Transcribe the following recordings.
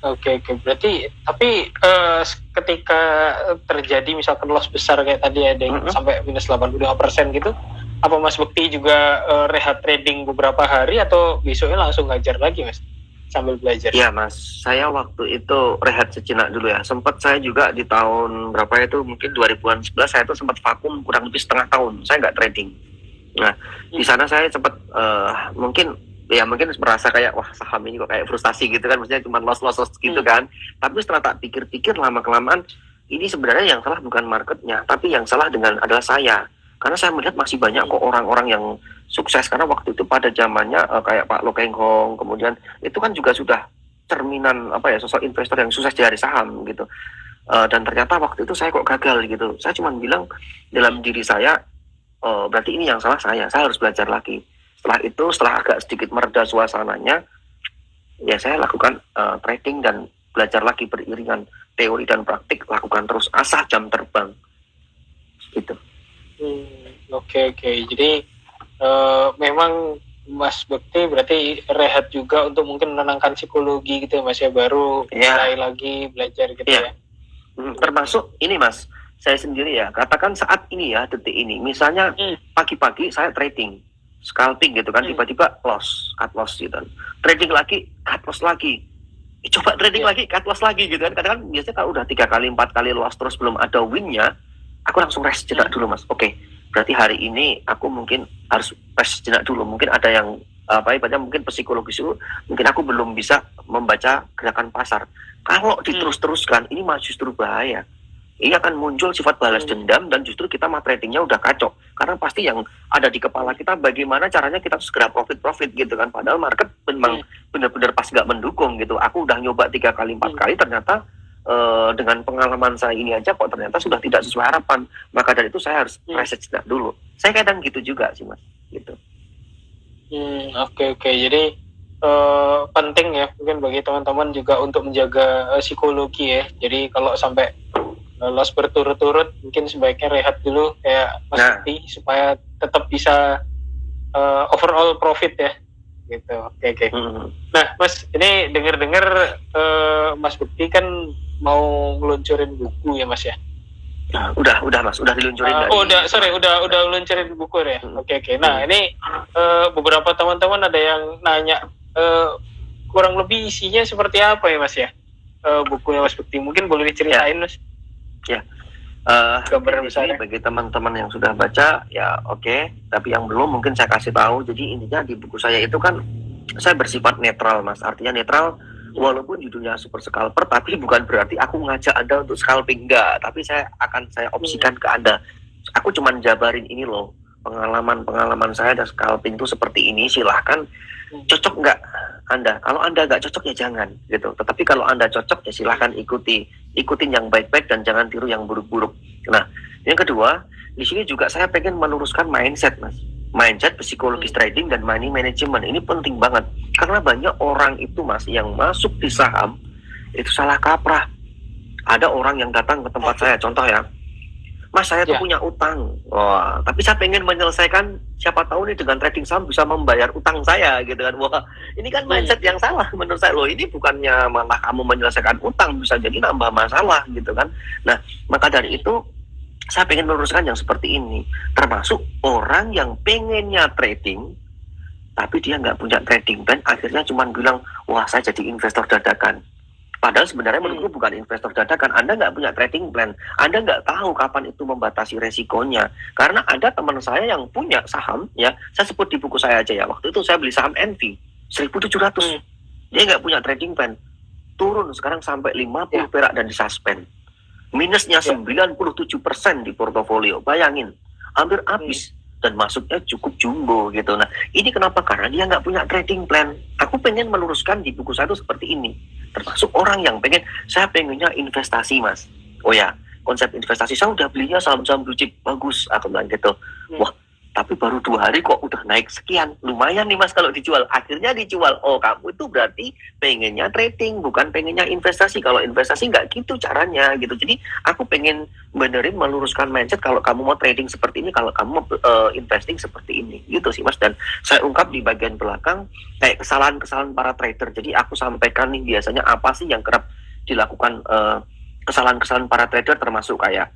Oke, oke. Berarti tapi ketika terjadi misalkan loss besar kayak tadi ada yang sampai minus 85% gitu, apa Mas Bekti juga rehat trading beberapa hari atau besoknya langsung ngajar lagi Mas sambil belajar? Iya Mas, saya waktu itu rehat sejenak dulu ya. Sempat saya juga di tahun berapa itu, mungkin 2011 saya itu sempat vakum kurang lebih setengah tahun. Saya nggak trading. Nah, di sana saya sempat mungkin merasa kayak wah saham ini kok kayak frustasi gitu kan, maksudnya cuma loss gitu kan. Tapi setelah tak pikir-pikir lama kelamaan ini sebenarnya yang salah bukan marketnya, tapi yang salah adalah saya. Karena saya melihat masih banyak kok orang-orang yang sukses, karena waktu itu pada zamannya kayak Pak Lo Keng Hong, kemudian itu kan juga sudah cerminan sosok investor yang sukses dari saham gitu. Dan ternyata waktu itu saya kok gagal gitu. Saya cuma bilang dalam diri saya, berarti ini yang salah saya harus belajar lagi. Setelah agak sedikit mereda suasananya, ya saya lakukan trading dan belajar lagi beriringan teori dan praktik, lakukan terus, asah jam terbang gitu. Oke. Jadi memang Mas Bekti berarti rehat juga untuk mungkin menenangkan psikologi gitu ya Mas ya, baru mulai lagi belajar gitu ya. Termasuk ini Mas, saya sendiri ya, katakan saat ini ya, detik ini, misalnya pagi-pagi saya trading, scalping gitu kan, tiba-tiba cut loss gitu kan. Trading lagi, cut loss lagi. Coba trading lagi, cut loss lagi gitu kan. Kadang-kadang biasanya kalau udah 3 kali, 4 kali loss terus belum ada win-nya, aku langsung rest jenak dulu Mas. Oke, berarti hari ini aku mungkin harus rest jenak dulu. Mungkin ada yang mungkin psikologis dulu, mungkin aku belum bisa membaca gerakan pasar. Kalau diterus-teruskan, ini malah justru bahaya. Ini akan muncul sifat balas dendam dan justru kita tradingnya udah kacau. Karena pasti yang ada di kepala kita bagaimana caranya kita segera profit gitu kan. Padahal market memang benar-benar pas nggak mendukung gitu. Aku udah nyoba 3 kali 4 kali, ternyata dengan pengalaman saya ini aja kok ternyata sudah tidak sesuai harapan. Maka dari itu saya harus reset dulu. Saya kadang gitu juga sih Mas gitu. Oke. Jadi penting ya mungkin bagi teman-teman juga untuk menjaga psikologi ya. Jadi kalau sampai loss berturut-turut mungkin sebaiknya rehat dulu kayak Mas Bekti supaya tetap bisa overall profit ya gitu. Oke. Nah Mas, ini dengar-dengar Mas Bekti kan mau ngeluncurin buku ya Mas ya? Udah Mas, udah diluncurin. Udah luncurin buku ya. Oke. Nah ini beberapa teman-teman ada yang nanya kurang lebih isinya seperti apa ya Mas ya, bukunya Mas Bekti, mungkin boleh diceritain Mas? Ya, gambaran besarnya bagi teman-teman yang sudah baca ya oke. Tapi yang belum mungkin saya kasih tahu. Jadi intinya di buku saya itu kan saya bersifat netral Mas, artinya netral walaupun judulnya super scalper, tapi bukan berarti aku ngajak Anda untuk scalping, enggak. Tapi saya opsikan ke Anda, aku cuma jabarin ini loh pengalaman saya dan scalping itu seperti ini, silahkan cocok nggak Anda. Kalau Anda nggak cocok ya jangan gitu. Tetapi kalau Anda cocok ya silahkan ikutin yang baik-baik dan jangan tiru yang buruk-buruk. Nah, yang kedua, di sini juga saya pengen meluruskan mindset Mas. Mindset, psikologis trading dan money management ini penting banget. Karena banyak orang itu Mas yang masuk di saham itu salah kaprah. Ada orang yang datang ke tempat saya, contoh ya, Mas saya tuh punya utang, wah, tapi saya pengen menyelesaikan, siapa tahu nih dengan trading saham bisa membayar utang saya gitu kan. Wah, ini kan mindset yang salah menurut saya loh. Ini bukannya malah kamu menyelesaikan utang, bisa jadi nambah masalah gitu kan. Nah, maka dari itu saya pengen meluruskan yang seperti ini. Termasuk orang yang pengennya trading tapi dia nggak punya trading plan, akhirnya cuma bilang, wah saya jadi investor dadakan. Padahal sebenarnya menurutku bukan investor dadakan. Anda nggak punya trading plan. Anda nggak tahu kapan itu membatasi resikonya. Karena ada teman saya yang punya saham, ya, saya sebut di buku saya aja ya. Waktu itu saya beli saham Envy, 1.700. Dia nggak punya trading plan. Turun sekarang sampai 50 perak dan disuspend. Minusnya 97% di portofolio. Bayangin, hampir habis. Dan masuknya cukup jumbo gitu. Nah, ini kenapa? Karena dia nggak punya trading plan. Aku pengen meluruskan di buku saya itu seperti ini. Termasuk orang yang saya pengennya investasi Mas. Oh ya, konsep investasi saya udah belinya saham-saham blue chip bagus, aku bilang gitu. Wah, tapi baru 2 hari kok udah naik sekian, lumayan nih mas kalau dijual. Akhirnya dijual. Oh, kamu itu berarti pengennya trading, bukan pengennya investasi. Kalau investasi nggak gitu caranya gitu. Jadi aku pengen benerin meluruskan mindset, kalau kamu mau trading seperti ini, kalau kamu mau investing seperti ini gitu sih mas. Dan saya ungkap di bagian belakang kayak kesalahan-kesalahan para trader. Jadi aku sampaikan nih biasanya apa sih yang kerap dilakukan, kesalahan-kesalahan para trader, termasuk kayak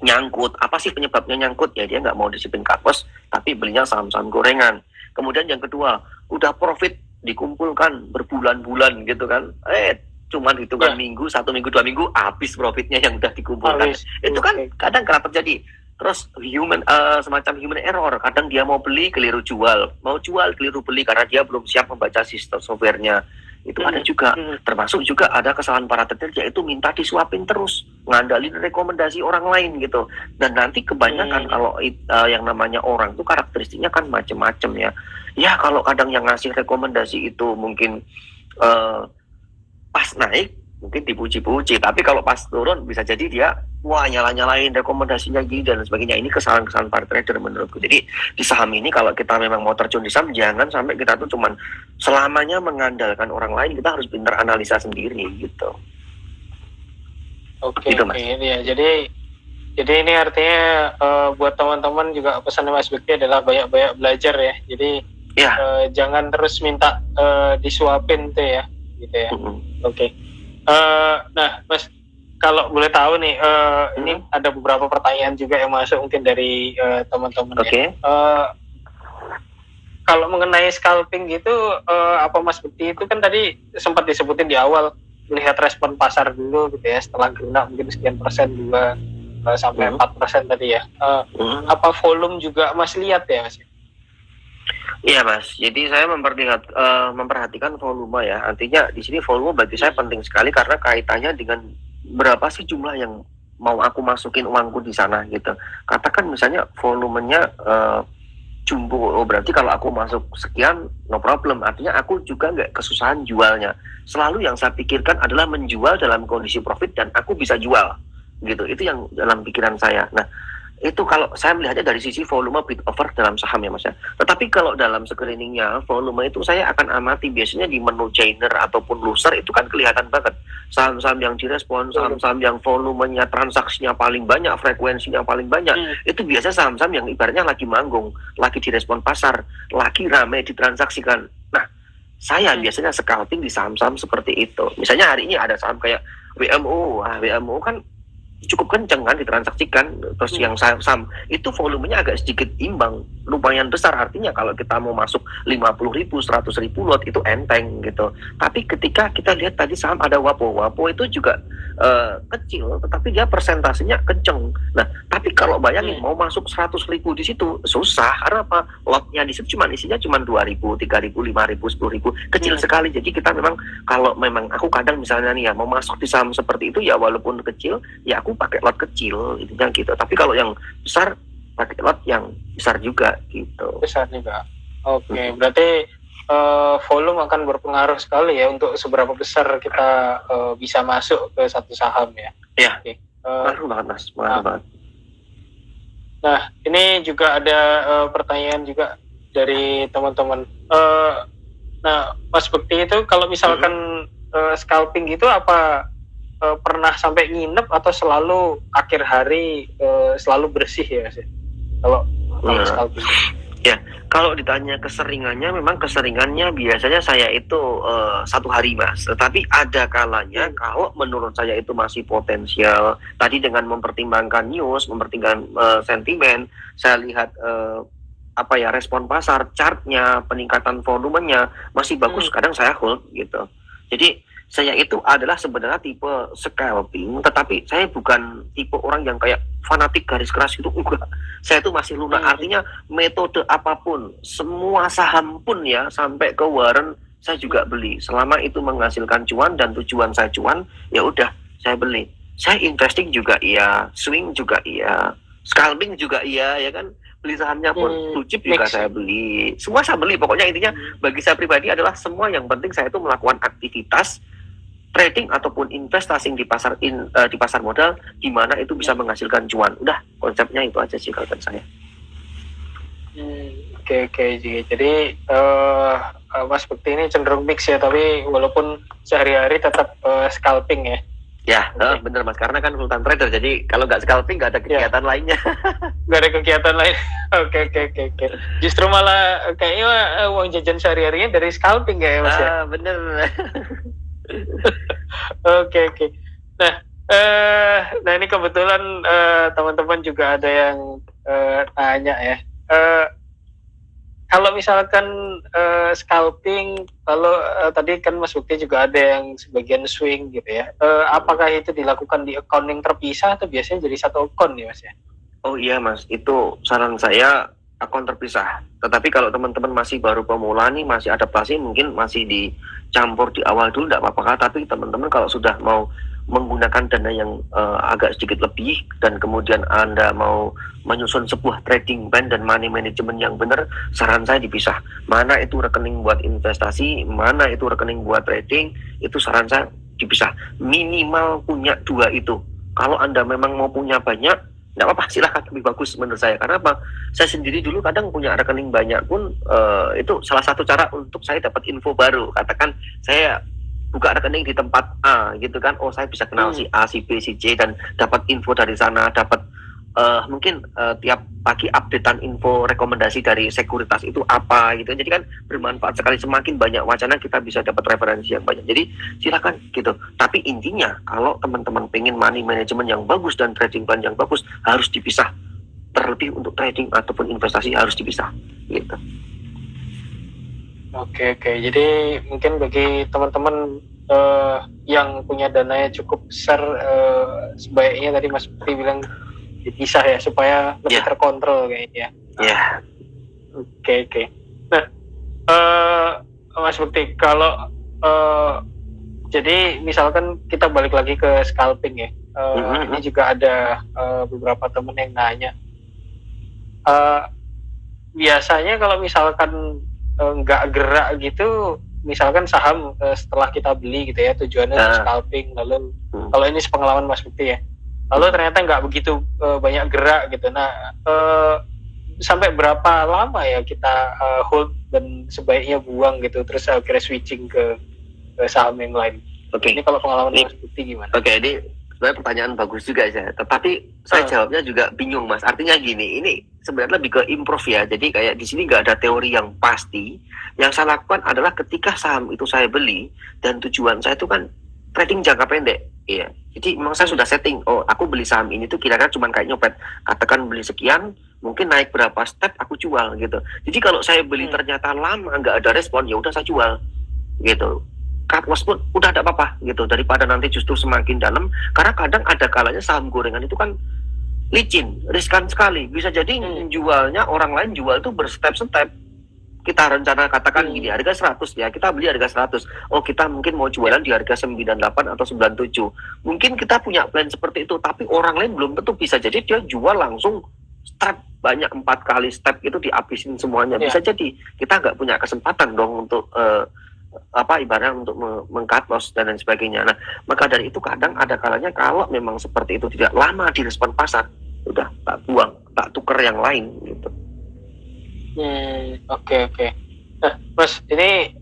nyangkut. Apa sih penyebabnya nyangkut? Ya dia nggak mau disiplin kapos, tapi belinya saham-saham gorengan. Kemudian yang kedua, udah profit dikumpulkan berbulan-bulan gitu kan, cuman hitungan minggu, 1 minggu 2 minggu habis profitnya yang udah dikumpulkan. Itu kan kadang kerap terjadi. Terus semacam human error, kadang dia mau beli keliru jual, mau jual keliru beli karena dia belum siap membaca sistem softwarenya. Itu ada juga. Termasuk juga ada kesalahan para trader, yaitu minta disuapin terus, ngandalin rekomendasi orang lain gitu. Dan nanti kebanyakan kalau yang namanya orang itu karakteristiknya kan macem-macem ya. Ya kalau kadang yang ngasih rekomendasi itu mungkin pas naik mungkin dipuji-puji, tapi kalau pas turun bisa jadi dia wah nyala-nyalain rekomendasinya gini dan sebagainya. Ini kesalahan-kesalahan para trader menurutku. Jadi di saham ini kalau kita memang mau terjun di saham, jangan sampai kita tuh cuman selamanya mengandalkan orang lain, kita harus pintar analisa sendiri gitu. Oke, gitu, ya. Jadi ini artinya buat teman-teman juga pesan Mas Bekti adalah banyak-banyak belajar ya. Jadi jangan terus minta disuapin tuh ya, gitu ya. Oke. Nah, Mas, kalau boleh tahu nih, ini ada beberapa pertanyaan juga yang masuk mungkin dari teman-teman. Ya. Kalau mengenai scalping gitu, apa Mas Bekti itu kan tadi sempat disebutin di awal, melihat respon pasar dulu gitu ya, setelah gerak mungkin sekian persen, 2 sampai 4% tadi ya. Apa volume juga Mas lihat ya Mas? Iya mas, jadi saya memperhatikan volume ya. Artinya di sini volume bagi saya penting sekali karena kaitannya dengan berapa sih jumlah yang mau aku masukin uangku di sana gitu. Katakan misalnya volumenya jumbo, berarti kalau aku masuk sekian no problem. Artinya aku juga nggak kesusahan jualnya. Selalu yang saya pikirkan adalah menjual dalam kondisi profit dan aku bisa jual gitu. Itu yang dalam pikiran saya. Nah, itu kalau saya melihatnya dari sisi volume bid over dalam saham ya mas ya. Tetapi kalau dalam screeningnya volume itu saya akan amati biasanya di menu joiner ataupun loser, itu kan kelihatan banget saham-saham yang direspon, saham-saham yang volumenya transaksinya paling banyak, frekuensinya paling banyak, itu biasa saham-saham yang ibaratnya lagi manggung, lagi direspon pasar, lagi ramai ditransaksikan. Nah, saya biasanya scalping di saham-saham seperti itu. Misalnya hari ini ada saham kayak WMO, WMO kan cukup kenceng kan ditransaksikan, terus yang saham itu volumenya agak sedikit imbang, lumayan besar, artinya kalau kita mau masuk 50.000, 100.000 lot itu enteng gitu. Tapi ketika kita lihat tadi saham ada WAPO itu juga kecil, tetapi dia persentasenya kenceng. Nah, tapi kalau bayangin mau masuk 100.000 di situ susah, karena apa? Lotnya di situ isinya cuma 2.000, 3.000, 5.000, 10.000, kecil sekali. Jadi kita memang kalau memang aku kadang misalnya nih ya mau masuk di saham seperti itu ya walaupun kecil, ya aku pakai lot kecil gitu. Tapi kalau yang besar pakai lot yang besar juga gitu. Besar juga. Oke, berarti volume akan berpengaruh sekali ya untuk seberapa besar kita bisa masuk ke satu saham ya. Iya. Pengaruh banget mas, pengaruh banget. Nah, ini juga ada pertanyaan juga dari teman-teman. Nah, Mas Bekti itu kalau misalkan scalping gitu apa pernah sampai nginep atau selalu akhir hari selalu bersih ya Mas? Kalau scalping. Ya, kalau ditanya keseringannya, memang keseringannya biasanya saya itu 1 hari mas. Tetapi ada kalanya kalau menurut saya itu masih potensial. Tadi dengan mempertimbangkan news, mempertimbangkan sentimen, saya lihat respon pasar, chartnya, peningkatan volumenya masih bagus. Kadang saya hold gitu. Jadi saya itu adalah sebenarnya tipe scalping, tetapi saya bukan tipe orang yang kayak fanatik garis keras gitu, enggak. Saya itu masih lunak, artinya metode apapun, semua saham pun ya, sampai ke Warren saya juga beli. Selama itu menghasilkan cuan dan tujuan saya cuan, ya udah saya beli. Saya investing juga iya, swing juga iya, scalping juga iya, ya kan. Beli sahamnya pun blue chip juga saya beli, semua saya beli. Pokoknya intinya bagi saya pribadi adalah semua yang penting saya itu melakukan aktivitas trading ataupun investasi di pasar modal, di mana itu bisa menghasilkan cuan. Udah, konsepnya itu aja sih kalau saya. Oke. Jadi Mas Bekti ini cenderung mix ya, tapi walaupun sehari-hari tetap scalping ya. Ya, bener Mas, karena kan full time trader, jadi kalau nggak scalping nggak ada kegiatan lainnya. Nggak ada kegiatan lain. Oke. Justru malah kayaknya uang jajan sehari-harinya dari scalping ya Mas ya? Bener. Oke. Nah ini kebetulan teman-teman juga ada yang tanya ya. Kalau misalkan scalping, kalau tadi kan Mas Bukti juga ada yang sebagian swing gitu ya. Apakah itu dilakukan di account yang terpisah atau biasanya jadi satu account ya Mas ya? Oh iya Mas, itu saran saya akun terpisah. Tetapi kalau teman-teman masih baru pemula nih, masih adaptasi, mungkin masih dicampur di awal dulu, tidak apa-apa. Tapi teman-teman kalau sudah mau menggunakan dana yang agak sedikit lebih, dan kemudian Anda mau menyusun sebuah trading plan dan money management yang benar, saran saya dipisah. Mana itu rekening buat investasi, mana itu rekening buat trading, itu saran saya dipisah. Minimal punya 2 itu. Kalau Anda memang mau punya banyak, nggak apa-apa, silahkan, lebih bagus menurut saya. Karena apa? Saya sendiri dulu kadang punya rekening banyak pun itu salah satu cara untuk saya dapat info baru. Katakan saya buka rekening di tempat A gitu kan, oh saya bisa kenal si A, si B, si C, dan dapat info dari sana, dapat mungkin tiap pagi updatean info rekomendasi dari sekuritas itu apa gitu. Jadi kan bermanfaat sekali, semakin banyak wacana kita bisa dapat referensi yang banyak. Jadi silakan gitu. Tapi intinya kalau teman-teman pengen money management yang bagus dan trading plan yang bagus, harus dipisah. Terlebih untuk trading ataupun investasi harus dipisah gitu. Oke. Jadi mungkin bagi teman-teman yang punya dananya cukup besar, sebaiknya tadi Mas Bukti bilang dipisah ya, supaya lebih terkontrol kayaknya. Oke. Nah, Mas Bukti, kalau jadi misalkan kita balik lagi ke scalping ya, ini juga ada beberapa teman yang nanya, biasanya kalau misalkan nggak gerak gitu, misalkan saham setelah kita beli gitu ya, tujuannya untuk scalping, lalu kalau ini sepengalaman Mas Bukti ya, lalu ternyata nggak begitu banyak gerak gitu. Nah, sampai berapa lama ya kita hold dan sebaiknya buang gitu, terus akhirnya switching ke saham yang lain? Ini kalau pengalaman Mas Bukti gimana? Ini sebenarnya pertanyaan bagus juga ya, tetapi saya jawabnya juga bingung Mas. Artinya gini, ini sebenarnya lebih ke improve ya. Jadi kayak di sini nggak ada teori yang pasti. Yang saya lakukan adalah ketika saham itu saya beli, dan tujuan saya itu kan trading jangka pendek. Iya. Jadi memang saya sudah setting, oh aku beli saham ini tuh kira-kira cuma kayak nyopet. Katakan beli sekian, mungkin naik berapa step aku jual gitu. Jadi kalau saya beli ternyata lama nggak ada respon, ya udah saya jual gitu. Cut loss pun udah ada apa-apa gitu, daripada nanti justru semakin dalam. Karena kadang ada kalanya saham gorengan itu kan licin, riskan sekali. Bisa jadi jualnya orang lain jual tuh berstep-step. Kita rencana katakan gini, harga 100 ya, kita beli harga 100. Oh, kita mungkin mau jualan di harga 98 atau 97. Mungkin kita punya plan seperti itu, tapi orang lain belum tentu. Bisa jadi dia jual langsung step banyak 4 kali step itu dihabisin semuanya. Bisa jadi kita nggak punya kesempatan dong untuk ibaratnya untuk meng-cut loss dan lain sebagainya. Nah, maka dari itu kadang ada kalanya kalau memang seperti itu tidak lama direspon pasar, udah tak buang, tak tuker yang lain gitu. Oke. Nah, Mas, ini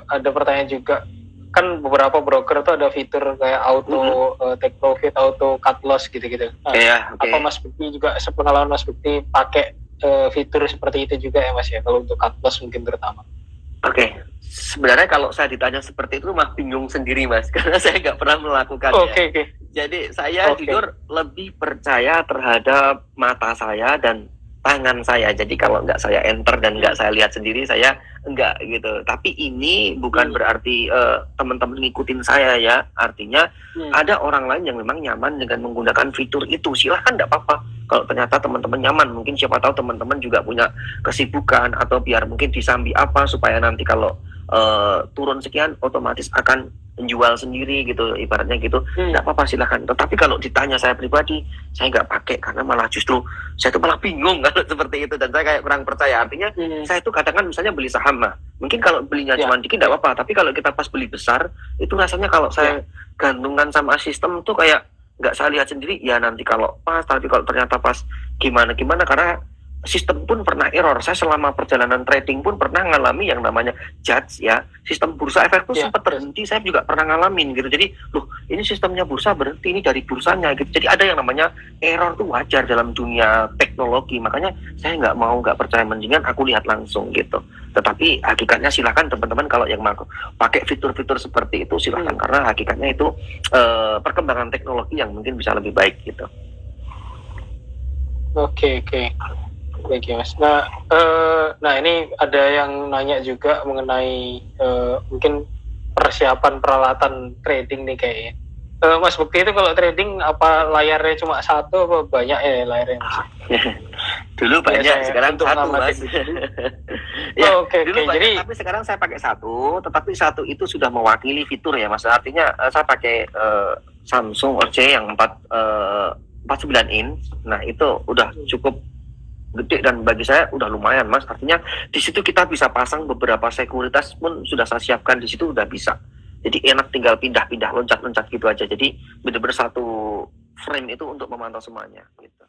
ada pertanyaan juga. Kan beberapa broker tuh ada fitur kayak auto take profit, auto cut loss gitu-gitu. Nah, apa Mas Bukti juga, sepengalaman Mas Bukti pakai fitur seperti itu juga ya Mas ya, kalau untuk cut loss mungkin terutama? Sebenarnya kalau saya ditanya seperti itu mah bingung sendiri Mas, karena saya nggak pernah melakukannya. Jadi saya jujur lebih percaya terhadap mata saya dan tangan saya. Jadi kalau nggak saya enter dan nggak saya lihat sendiri, saya enggak gitu. Tapi ini bukan berarti teman-teman ngikutin saya ya. Artinya ada orang lain yang memang nyaman dengan menggunakan fitur itu. Silahkan, nggak apa-apa. Kalau ternyata teman-teman nyaman, mungkin siapa tahu teman-teman juga punya kesibukan, atau biar mungkin disambi apa supaya nanti kalau turun sekian otomatis akan menjual sendiri gitu, ibaratnya gitu. Nggak apa-apa, silahkan. Tetapi kalau ditanya saya pribadi, saya nggak pakai, karena malah justru saya tuh malah bingung kalau seperti itu, dan saya kayak kurang percaya. Artinya saya tuh kadang misalnya beli saham, mungkin kalau belinya cuma dikit nggak apa-apa, tapi kalau kita pas beli besar itu rasanya kalau saya gantungan sama sistem tuh kayak nggak saya lihat sendiri ya, nanti kalau pas, tapi kalau ternyata pas gimana, karena sistem pun pernah error. Saya selama perjalanan trading pun pernah ngalami yang namanya judge ya. Sistem bursa efek itu sempat terhenti, saya juga pernah ngalamin gitu. Jadi, loh, ini sistemnya bursa berhenti, ini dari bursanya gitu. Jadi ada yang namanya error itu wajar dalam dunia teknologi. Makanya saya nggak percaya, mendingan aku lihat langsung gitu. Tetapi hakikatnya silakan teman-teman kalau yang mau pakai fitur-fitur seperti itu silakan, karena hakikatnya itu perkembangan teknologi yang mungkin bisa lebih baik gitu. Oke. Baik ya Mas. Nah ini ada yang nanya juga mengenai mungkin persiapan peralatan trading nih kayaknya. Mas Bukti itu kalau trading apa layarnya cuma satu apa banyak ya layarnya Mas? Dulu banyak, sekarang satu Mas. Ya, dulu banyak, jadi, tapi sekarang saya pakai satu, tetapi satu itu sudah mewakili fitur ya Mas. Artinya saya pakai Samsung OC yang 49 inch. Nah itu udah cukup gede dan bagi saya udah lumayan Mas. Artinya di situ kita bisa pasang beberapa sekuritas pun sudah saya siapkan di situ, udah bisa. Jadi enak, tinggal pindah-pindah, loncat-loncat gitu aja. Jadi benar-benar satu frame itu untuk memantau semuanya gitu.